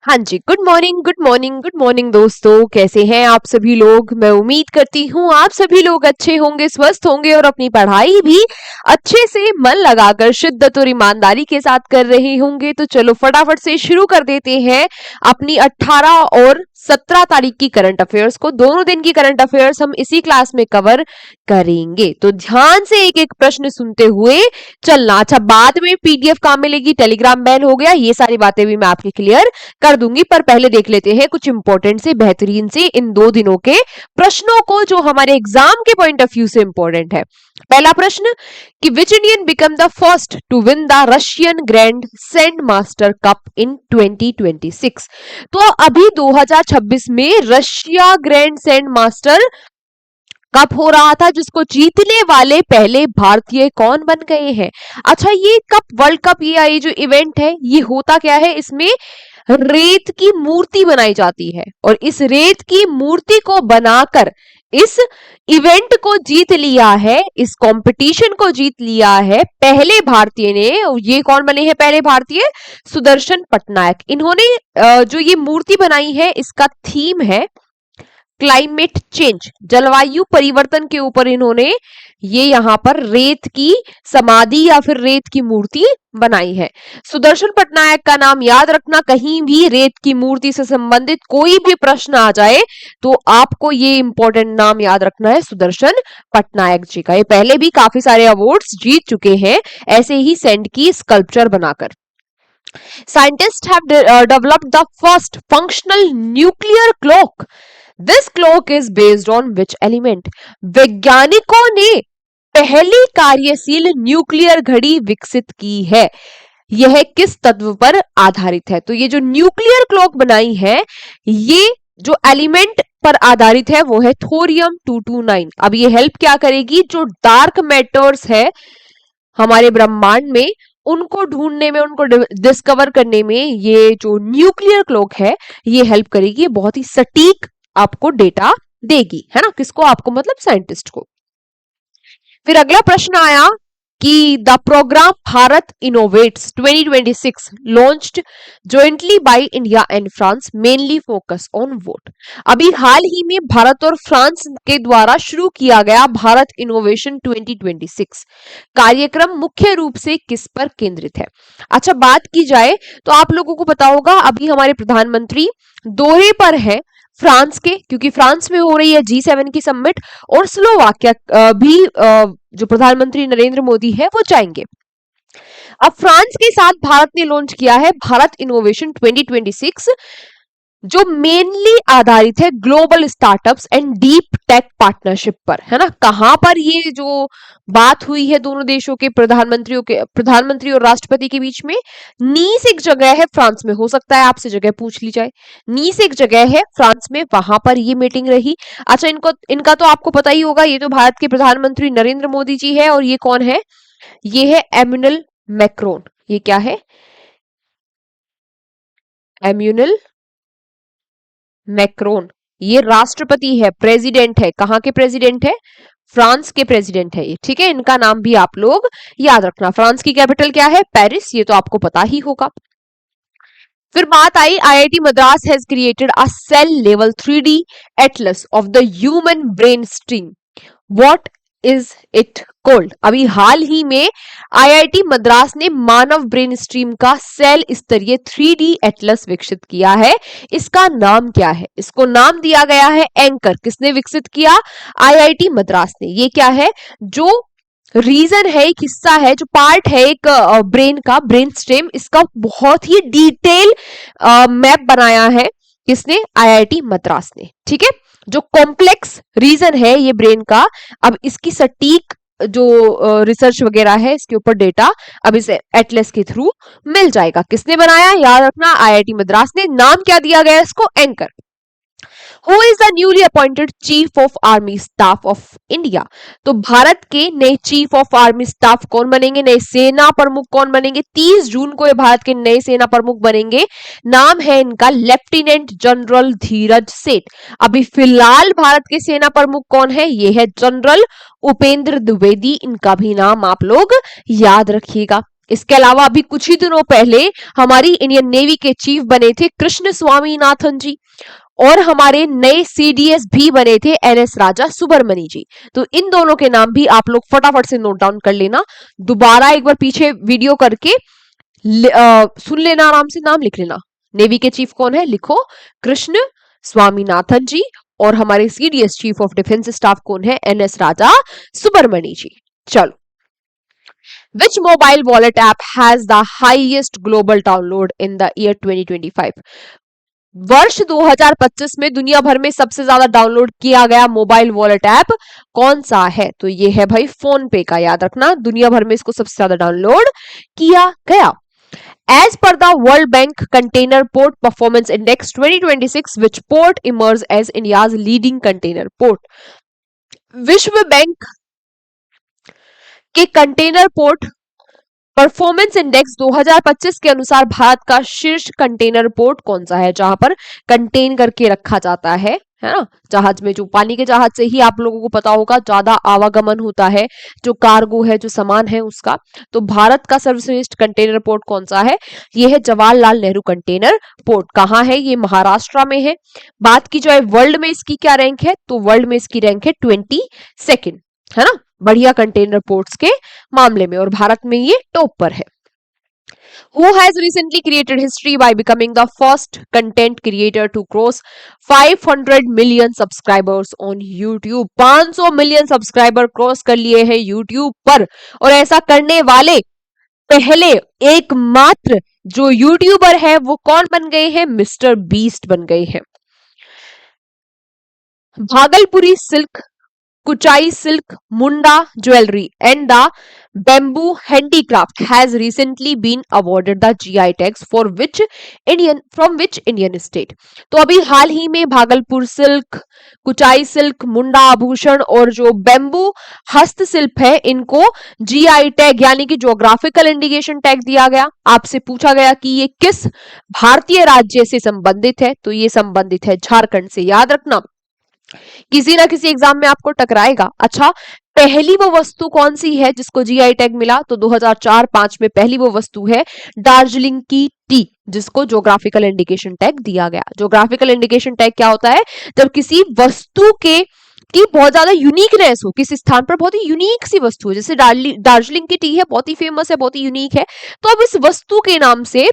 हाँ जी, good morning, good morning, good morning दोस्तों। कैसे हैं आप सभी लोग? मैं उम्मीद करती हूँ आप सभी लोग अच्छे होंगे, स्वस्थ होंगे और अपनी पढ़ाई भी अच्छे से मन लगाकर शिद्दत और ईमानदारी के साथ कर रहे होंगे। तो चलो फटाफट से शुरू कर देते हैं अपनी 18 और 17 तारीख की करंट अफेयर्स को। दोनों दिन की करंट अफेयर्स हम इसी क्लास में कवर करेंगे, तो ध्यान से एक एक प्रश्न सुनते हुए चलना। अच्छा, बाद में पीडीएफ कहाँ मिलेगी, टेलीग्राम बैन हो गया, ये सारी बातें भी मैं आपकी क्लियर कर दूंगी। पर पहले देख लेते हैं कुछ इंपॉर्टेंट से, बेहतरीन से इन 2 दिनों के प्रश्नों को जो हमारे एग्जाम के पॉइंट ऑफ व्यू से इंपॉर्टेंट है। पहला प्रश्न कि which Indian become the first to win the Russian grand sand master cup in 2026। तो अभी 2026 में Russia grand sand master cup हो रहा था, जिसको जीतने वाले पहले भारतीय कौन बन गए हैं? अच्छा, ये कप, वर्ल्ड कप, ये जो इवेंट है, ये होता क्या है? इसमें रेत की मूर्ति बनाई जाती है और इस रेत की मूर्ति को बनाकर इस इवेंट को जीत लिया है, इस कंपटीशन को जीत लिया है पहले भारतीय ने। ये कौन बने हैं पहले भारतीय? सुदर्शन पटनायक। इन्होंने जो ये मूर्ति बनाई है, इसका थीम है क्लाइमेट चेंज, जलवायु परिवर्तन के ऊपर इन्होंने ये यहाँ पर रेत की समाधि या फिर रेत की मूर्ति बनाई है। सुदर्शन पटनायक का नाम याद रखना, कहीं भी रेत की मूर्ति से संबंधित कोई भी प्रश्न आ जाए तो आपको ये इंपॉर्टेंट नाम याद रखना है, सुदर्शन पटनायक जी का। ये पहले भी काफी सारे अवार्ड्स जीत चुके हैं ऐसे ही सैंड की स्कल्पचर बनाकर। Scientists have developed the first functional nuclear clock. This clock is based on which element? वैज्ञानिकों ने पहली कार्यशील न्यूक्लियर घड़ी विकसित की है। यह किस तत्व पर आधारित है? तो ये जो न्यूक्लियर क्लॉक बनाई है, ये जो एलिमेंट पर आधारित है वो है थोरियम 229। अब ये हेल्प क्या करेगी? जो डार्क मैटर्स है हमारे ब्रह्मांड में, उनको ढूंढने में, उनको डिस्कवर करने में ये जो न्यूक्लियर क्लॉक है ये हेल्प करेगी। ये बहुत ही सटीक आपको डेटा देगी, है ना? किसको? आपको, मतलब साइंटिस्ट को। फिर अगला प्रश्न आया कि the programme Bharat innovates 2026 launched jointly by India and France mainly focus on what? अभी हाल ही में भारत और फ्रांस के द्वारा शुरू किया गया भारत इनोवेशन 2026 कार्यक्रम मुख्य रूप से किस पर केंद्रित है? अच्छा, बात की जाए तो आप लोगों को पता होगा अभी हमारे प्रधानमंत्री दौरे पर है फ्रांस के, क्योंकि फ्रांस में हो रही है G7 की समिट, और स्लोवाकिया भी जो प्रधानमंत्री नरेंद्र मोदी है वो जाएंगे। अब फ्रांस के साथ भारत ने लॉन्च किया है भारत इनोवेशन 2026, जो मेनली आधारित है global startups and deep tech partnership पर, है ना? कहां पर ये जो बात हुई है दोनों देशों के प्रधानमंत्री और राष्ट्रपति के बीच में? नीस एक जगह है फ्रांस में, हो सकता है आपसे जगह पूछ ली जाए। नीस एक जगह है फ्रांस में, वहां पर ये मीटिंग रही। अच्छा, इनका तो आपको पता ही होगा, ये तो भारत के प्रधानमंत्री नरेंद्र मोदी जी है, और ये कौन है? ये है एम्यूनल मैक्रोन। ये क्या है? एम्यूनल मैक्रोन। ये राष्ट्रपति है, प्रेसिडेंट है। कहां के प्रेसिडेंट है? फ्रांस के प्रेसिडेंट है ये, ठीक है? इनका नाम भी आप लोग याद रखना। फ्रांस की कैपिटल क्या है? पेरिस। ये तो आपको पता ही होगा। फिर बात आई, IIT Madras has created a cell level 3D atlas of the human brain stream. What is it called? अभी हाल ही में आईआईटी मद्रास ने मानव ब्रेन स्ट्रीम का सेल स्तरीय 3D एटलस विकसित किया है। इसका नाम क्या है? इसको नाम दिया गया है एंकर। किसने विकसित किया? आईआईटी मद्रास ने। ये क्या है? जो रीजन है, एक हिस्सा है, जो पार्ट है एक ब्रेन का, ब्रेन स्टेम, इसका बहुत ही डिटेल मैप बनाया है किसने? आईआईटी मद्रास ने, ठीक है? जो कॉम्प्लेक्स रीजन है ये ब्रेन का, अब इसकी सटीक जो रिसर्च वगैरह है इसके ऊपर डेटा अब इस एटलस के थ्रू मिल जाएगा। किसने बनाया? याद रखना, आईआईटी मद्रास ने। नाम क्या दिया गया इसको? Anchor. Who is the newly appointed Chief of Army Staff of India? तो भारत के नए चीफ ऑफ आर्मी स्टाफ कौन बनेंगे? नए सेना प्रमुख कौन बनेंगे? 30 जून को ये भारत के नए सेना प्रमुख बनेंगे। नाम है इनका लेफ्टिनेंट जनरल धीरज सेठ। अभी फिलहाल भारत के सेना प्रमुख कौन है? ये है जनरल उपेंद्र द्विवेदी। इनका भी नाम आप लोग याद रखिएगा। इसके अलावा अभी कुछ ही दिनों पहले हमारी इंडियन नेवी के चीफ बने थे कृष्ण स्वामीनाथन जी, और हमारे नए सीडीएस भी बने थे एनएस राजा सुब्रमणी जी। तो इन दोनों के नाम भी आप लोग फटाफट से नोट डाउन कर लेना, दोबारा एक बार पीछे वीडियो करके सुन लेना, आराम से नाम लिख लेना। नेवी के चीफ कौन है, लिखो कृष्ण स्वामीनाथन जी, और हमारे CDS chief of defence staff कौन है, एनएस राजा सुब्रमणी जी। चलो, Which mobile wallet app has the highest global download in the year 2025? वर्ष 2025 में दुनिया भर में सबसे ज्यादा डाउनलोड किया गया मोबाइल वॉलेट ऐप कौन सा है? तो ये है भाई फोन पे का, याद रखना, दुनिया भर में इसको सबसे ज्यादा डाउनलोड किया गया। As per the World Bank Container Port Performance Index 2026, which port emerged as India's leading container port? विश्व बैंक के कंटेनर पोर्ट परफॉर्मेंस इंडेक्स 2025 के अनुसार भारत का शीर्ष कंटेनर पोर्ट कौन सा है, जहां पर कंटेन करके रखा जाता है ना, जहाज में, जो पानी के जहाज से ही आप लोगों को पता होगा ज्यादा आवागमन होता है, जो कार्गो है, जो सामान है उसका। तो भारत का सर्वश्रेष्ठ कंटेनर पोर्ट कौन सा है? ये है जवाहरलाल नेहरू कंटेनर पोर्ट। कहाँ है ये? महाराष्ट्र में है। बात की जाए वर्ल्ड में इसकी क्या रैंक है, तो वर्ल्ड में इसकी रैंक है 22nd, है ना, बढ़िया कंटेनर पोर्ट्स के मामले में, और भारत में ये टॉप पर है। Who has recently created history by becoming the first content creator to cross 500 million subscribers on YouTube? 500 million subscriber cross कर लिए हैं YouTube पर, और ऐसा करने वाले पहले एकमात्र जो यूट्यूबर है वो कौन बन गए हैं? मिस्टर बीस्ट बन गए हैं। भागलपुरी silk, Kuchai silk, Munda jewelry, and the bamboo handicraft has recently been awarded the GI tags for which Indian state? तो अभी हाल ही में भागलपुर सिल्क, कुचाई सिल्क, मुंडा आभूषण और जो बेम्बू हस्तशिल्प है, इनको जीआई टैग यानी कि ज्योग्राफिकल इंडिकेशन टैग दिया गया। आपसे पूछा गया कि ये किस भारतीय राज्य से संबंधित है, तो ये संबंधित है झारखंड से, याद रखना, किसी ना किसी एग्जाम में आपको टकराएगा। अच्छा, पहली वो वस्तु कौन सी है जिसको जीआई टैग मिला? तो 2004-5 में पहली वो वस्तु है दार्जिलिंग की टी, जिसको ज्योग्राफिकल इंडिकेशन टैग दिया गया। ज्योग्राफिकल इंडिकेशन टैग क्या होता है? जब किसी वस्तु के की बहुत ज्यादा यूनिकनेस हो, किसी स्थान पर बहुत ही यूनिक सी वस्तु है, जैसे दार्जिलिंग की टी है, बहुत ही फेमस है, बहुत ही यूनिक है, तो अब इस वस्तु के नाम से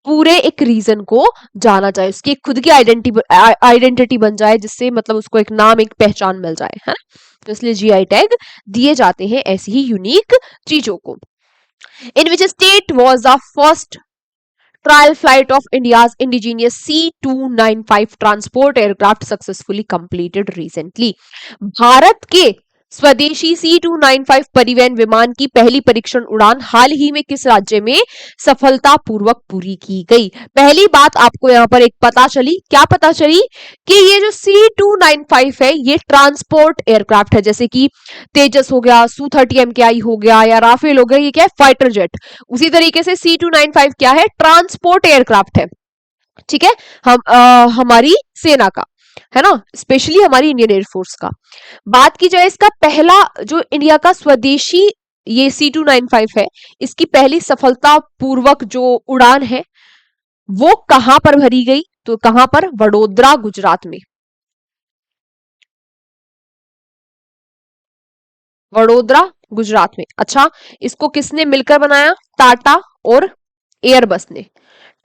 पूरे एक रीजन को जाना जाए, उसकी एक खुद की आइडेंटिटी बन जाए, जिससे मतलब उसको एक नाम, एक पहचान मिल जाए, है ना। तो इसलिए जीआई टैग दिए जाते हैं ऐसी ही यूनिक चीजों को। In which state was the first trial flight of India's indigenous C295 transport aircraft successfully completed recently? Bharat के स्वदेशी C295 परिवहन विमान की पहली परीक्षण उड़ान हाल ही में किस राज्य में सफलतापूर्वक पूरी की गई? पहली बात आपको यहां पर एक पता चली, क्या पता चली? कि ये जो C295 है ये ट्रांसपोर्ट एयरक्राफ्ट है, जैसे कि तेजस हो गया, Su-30 MKI हो गया, या राफेल हो गया, ये क्या है? Fighter jet. उसी तरीके से C295 क्या है? ट्रांसपोर्ट एयरक्राफ्ट है, ठीक है, हमारी सेना का, है ना, स्पेशली हमारी इंडियन एयरफोर्स का। बात की जाए इसका पहला जो इंडिया का स्वदेशी ये C295 है, इसकी पहली सफलतापूर्वक जो उड़ान है वो कहां पर भरी गई? तो कहां पर? वडोदरा, गुजरात में। वडोदरा, गुजरात में। अच्छा, इसको किसने मिलकर बनाया? टाटा और एयरबस ने।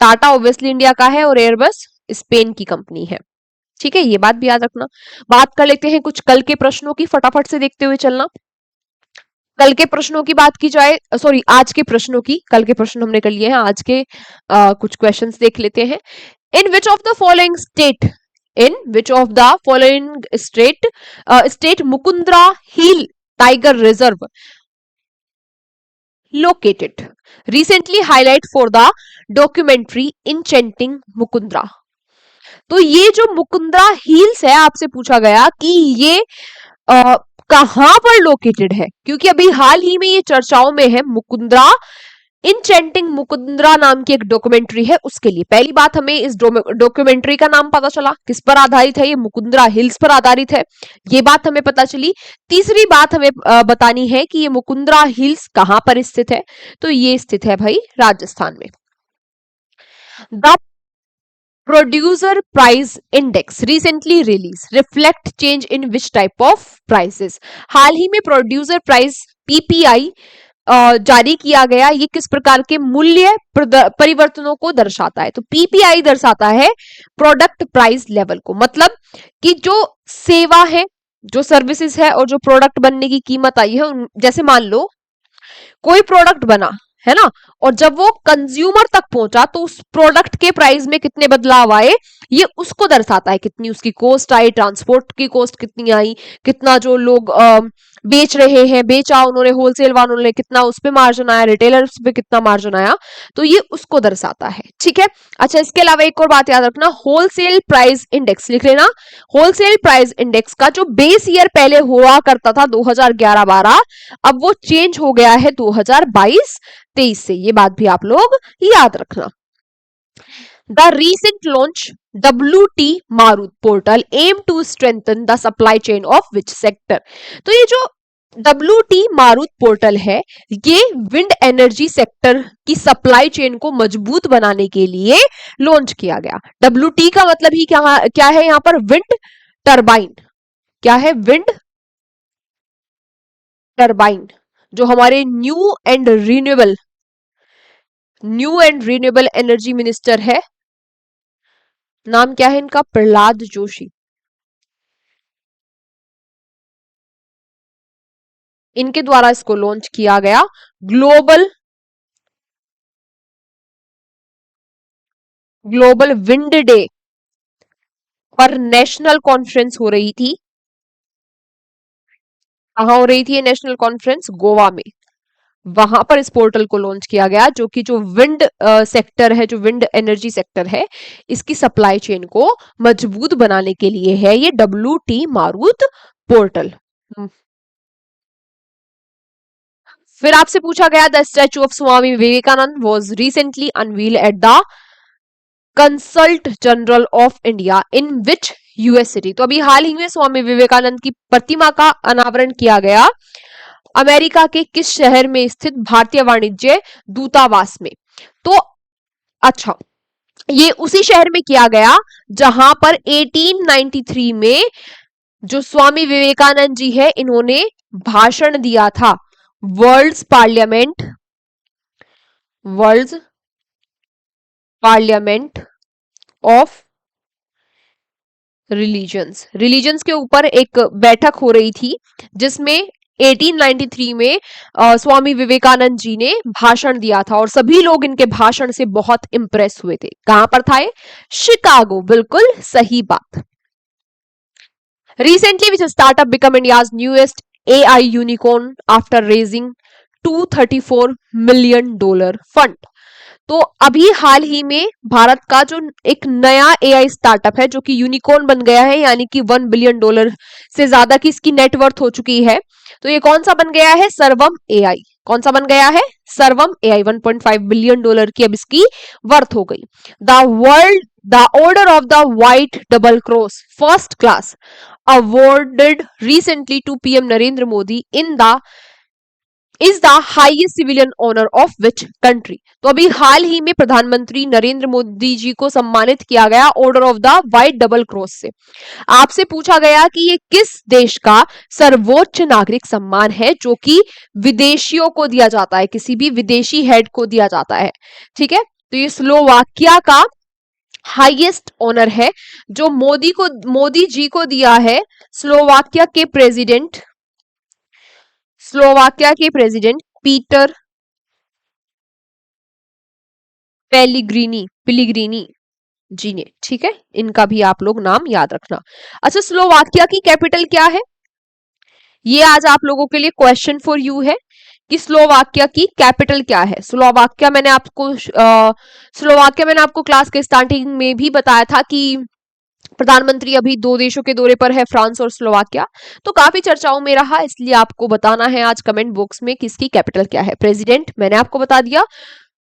टाटा ऑब्वियसली इंडिया का है और एयरबस स्पेन की कंपनी है, ठीक है, ये बात भी याद रखना। बात कर लेते हैं कुछ कल के प्रश्नों की, फटाफट से देखते हुए चलना। कल के प्रश्नों की बात की जाए, सॉरी आज के प्रश्नों की, कल के प्रश्न हमने कर लिए हैं, आज के कुछ क्वेश्चंस देख लेते हैं। In which of the following state Mukundra hill tiger reserve located recently highlight for the documentary Enchanting Mukundra? तो ये जो मुकुंदरा हिल्स है, आपसे पूछा गया कि ये कहां पर लोकेटेड है, क्योंकि अभी हाल ही में ये चर्चाओं में है। मुकुंदरा इनचेंटिंग मुकुंदरा नाम की एक डॉक्यूमेंट्री है उसके लिए। पहली बात, हमें इस डॉक्यूमेंट्री का नाम पता चला, किस पर आधारित है, ये मुकुंदरा हिल्स पर आधारित है, ये बात हमें पता चली। तीसरी बात हमें बतानी है कि ये मुकुंदरा हिल्स कहां पर स्थित है, तो ये स्थित है भाई राजस्थान में। The producer price index recently release reflect change in which type of prices. हाल ही में प्रोड्यूसर प्राइस पीपीआई जारी किया गया, ये किस प्रकार के मूल्य परिवर्तनों को दर्शाता है, तो पीपीआई दर्शाता है प्रोडक्ट प्राइस लेवल को, मतलब कि जो सेवा है, जो सर्विसेज है और जो प्रोडक्ट बनने की कीमत आई है, जैसे मान लो कोई प्रोडक्ट बना है ना, और जब वो कंज्यूमर तक पहुंचा तो उस प्रोडक्ट के प्राइस में कितने बदलाव आए, ये उसको दर्शाता है, कितनी उसकी कॉस्ट आई, ट्रांसपोर्ट की कॉस्ट कितनी आई, कितना जो लोग बेच रहे हैं बेचा उन्होंने, होलसेल वालों ने कितना उस पे मार्जिन आया, रिटेलर्स पे कितना मार्जिन आया, तो ये उसको दर्शाता है। ठीक है, अच्छा इसके अलावा एक और बात याद रखना, होलसेल प्राइस इंडेक्स लिख लेना। होलसेल प्राइस इंडेक्स का जो बेस ईयर पहले हुआ करता था 2011-12, अब वो चेंज हो गया है 2022-23 से, ये बात भी आप लोग याद रखना। The recent launch WT Marut portal aim to strengthen the supply chain of which sector. तो ये जो WT मारुत पोर्टल है, ये विंड एनर्जी सेक्टर की सप्लाई चेन को मजबूत बनाने के लिए लॉन्च किया गया। WT का मतलब ही क्या क्या है यहां पर, विंड टरबाइन। क्या है, विंड टरबाइन। जो हमारे new and renewable energy minister है, नाम क्या है इनका, प्रहलाद जोशी, इनके द्वारा इसको लॉन्च किया गया। ग्लोबल विंड डे पर नेशनल कॉन्फ्रेंस हो रही थी, कहां हो रही थी ये नेशनल कॉन्फ्रेंस, गोवा में, वहां पर इस पोर्टल को लॉन्च किया गया, जो कि जो विंड सेक्टर है, जो विंड एनर्जी सेक्टर है, इसकी सप्लाई चेन को मजबूत बनाने के लिए है ये WT मारुत पोर्टल। फिर आपसे पूछा गया, the statue of Swami Vivekananda was recently unveil at the consulate general of India in which US city. तो अभी हाल ही में स्वामी विवेकानंद की प्रतिमा का अनावरण किया गया अमेरिका के किस शहर में स्थित भारतीय वाणिज्य दूतावास में। तो अच्छा, ये उसी शहर में किया गया जहां पर 1893 में जो स्वामी विवेकानंद जी है, इन्होंने भाषण दिया था वर्ल्ड पार्लियामेंट ऑफ रिलीजन्स के ऊपर एक बैठक हो रही थी, जिसमें 1893 में स्वामी विवेकानंद जी ने भाषण दिया था और सभी लोग इनके भाषण से बहुत इंप्रेस हुए थे। कहां पर था ये, शिकागो, बिल्कुल सही बात। Recently which startup become India's newest AI unicorn after raising $234 million fund. तो अभी हाल ही में भारत का जो एक नया AI स्टार्टअप है, जो कि यूनिकॉर्न बन गया है, यानी कि $1 बिलियन से ज्यादा की इसकी नेटवर्थ हो चुकी है, तो ये कौन सा बन गया है, सर्वम AI। कौन सा बन गया है, सर्वम AI। $1.5 बिलियन की अब इसकी वर्थ हो गई। The order of the white double cross first class awarded recently to PM Narendra Modi in the is the highest civilian honour of which country. तो अभी हाल ही में प्रधानमंत्री नरेंद्र मोदी जी को सम्मानित किया गया order of the white double cross से। आपसे पूछा गया कि ये किस देश का सर्वोच्च नागरिक सम्मान है, जो कि विदेशियों को दिया जाता है, किसी भी विदेशी हेड को दिया जाता है। ठीक है, तो ये स्लोवाकिया का हाईएस्ट ऑनर है, जो मोदी जी को दिया है स्लोवाकिया के प्रेसिडेंट पीटर पेलिग्रीनी जी ने। ठीक है, इनका भी आप लोग नाम याद रखना। अच्छा, स्लोवाकिया की कैपिटल क्या है, ये आज आप लोगों के लिए क्वेश्चन फॉर यू है कि स्लोवाकिया की कैपिटल क्या है। स्लोवाकिया मैंने आपको क्लास के स्टार्टिंग में भी बताया था कि प्रधानमंत्री अभी 2 देशों के दौरे पर है, फ्रांस और स्लोवाकिया। तो काफी चर्चाओं में रहा, इसलिए आपको बताना है आज कमेंट बॉक्स में किसकी कैपिटल क्या है। प्रेसिडेंट मैंने आपको बता दिया,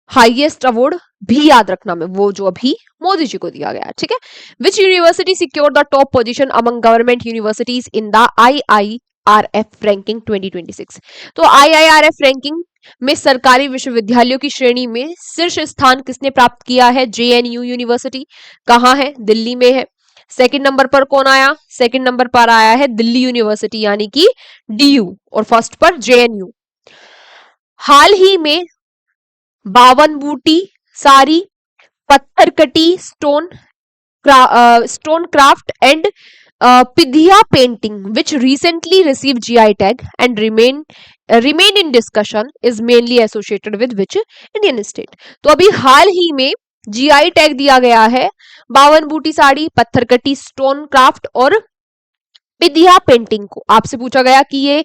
हाईएस्ट अवार्ड भी याद रखना में वो जो अभी मोदी जी को दिया गया, ठीक है। Which university secure the top position among government universities in the IIRF ranking 2026। तो IIRF रैंकिंग में सरकारी विश्वविद्यालयों की श्रेणी में शीर्ष स्थान किसने प्राप्त किया है? JNU university. कहाँ है? दिल्ली में है। सेकंड नंबर पर कौन आया? सेकंड नंबर पर आया है दिल्ली यूनिवर्सिटी यानी कि DU, और फर्स्ट पर JNU। हाल ही में 52 buti sari, Pattharkatti stone craft and Pidhiya painting which recently receive GI tag and remain in discussion is mainly associated with which Indian state। तो अभी हाल ही में GI टैग दिया गया है 52 बूटी साड़ी, पत्थरकटी स्टोन क्राफ्ट और पिधिया पेंटिंग को। आपसे पूछा गया कि ये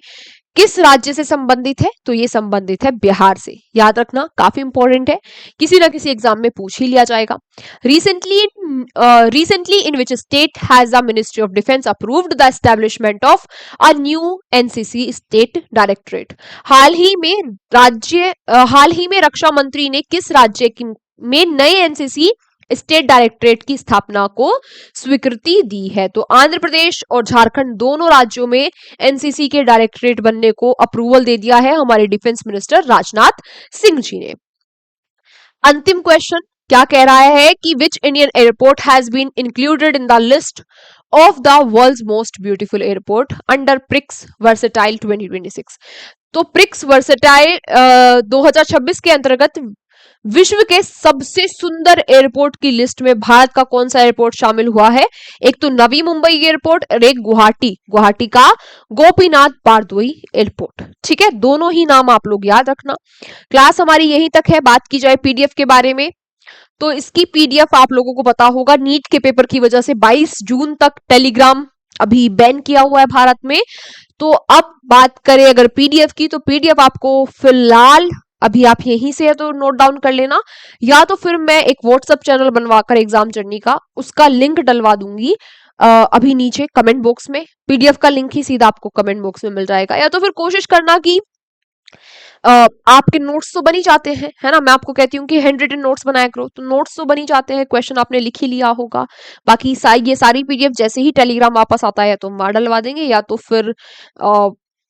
किस राज्य से संबंधित है? तो ये संबंधित है बिहार से। याद रखना, काफी इंपॉर्टेंट है, किसी ना किसी एग्जाम में पूछ ही लिया जाएगा। recently in which state has the Ministry of Defense approved the establishment of a new NCC state directorate। हाल ही में रक्षा मंत्री ने किस राज्य में नए NCC स्टेट डायरेक्टरेट की स्थापना को स्वीकृति दी है? तो आंध्र प्रदेश और झारखंड दोनों राज्यों में एनसीसी के डायरेक्टरेट बनने को अप्रूवल दे दिया है हमारे डिफेंस मिनिस्टर राजनाथ सिंह जी ने। अंतिम क्वेश्चन क्या कह रहा है कि which Indian airport has been included in the list of the world's most beautiful airport under Prix versatile 2026। तो प्रिक्स वर्सेटाइल 2026 के अंतर्गत विश्व के सबसे सुंदर एयरपोर्ट की लिस्ट में भारत का कौन सा एयरपोर्ट शामिल हुआ है? एक तो नवी मुंबई एयरपोर्ट और एक गुवाहाटी का गोपीनाथ बारदोई एयरपोर्ट, ठीक है। दोनों ही नाम आप लोग याद रखना। क्लास हमारी यहीं तक है। बात की जाए पीडीएफ के बारे में, तो इसकी पीडीएफ आप लोगों को पता होगा, नीट के पेपर की वजह से 22 जून तक टेलीग्राम अभी बैन किया हुआ है भारत में। तो अब बात करें अगर पीडीएफ की, तो पीडीएफ आपको फिलहाल अभी आप यहीं से है तो नोट डाउन कर लेना, या तो फिर मैं एक व्हाट्सएप चैनल बनवाकर एग्जाम जर्नी का उसका लिंक डलवा दूंगी अभी नीचे कमेंट बॉक्स में। पीडीएफ का लिंक ही सीधा आपको कमेंट बॉक्स में मिल जाएगा। या तो फिर कोशिश करना कि आपके नोट्स तो बनी जाते हैं, है ना। मैं आपको कहती हूँ कि हैंड रिटन नोट्स बनाया करो, तो नोट्स तो बनी जाते हैं, क्वेश्चन आपने लिख ही लिया होगा। बाकी ये सारी पीडीएफ जैसे ही टेलीग्राम वापस आता है तो हम वहां डलवा देंगे, या तो फिर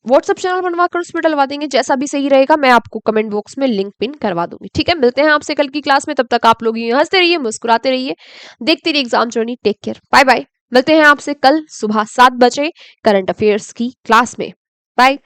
व्हाट्सएप चैनल बनवाकर उसमें डलवा देंगे, जैसा भी सही रहेगा। मैं आपको कमेंट बॉक्स में लिंक पिन करवा दूंगी, ठीक है। मिलते हैं आपसे कल की क्लास में, तब तक आप लोग हंसते रहिए, मुस्कुराते रहिए, देखते रहिए exam journey. Take care, bye bye. मिलते हैं आपसे कल सुबह 7 बजे करंट अफेयर्स की क्लास में। बाय।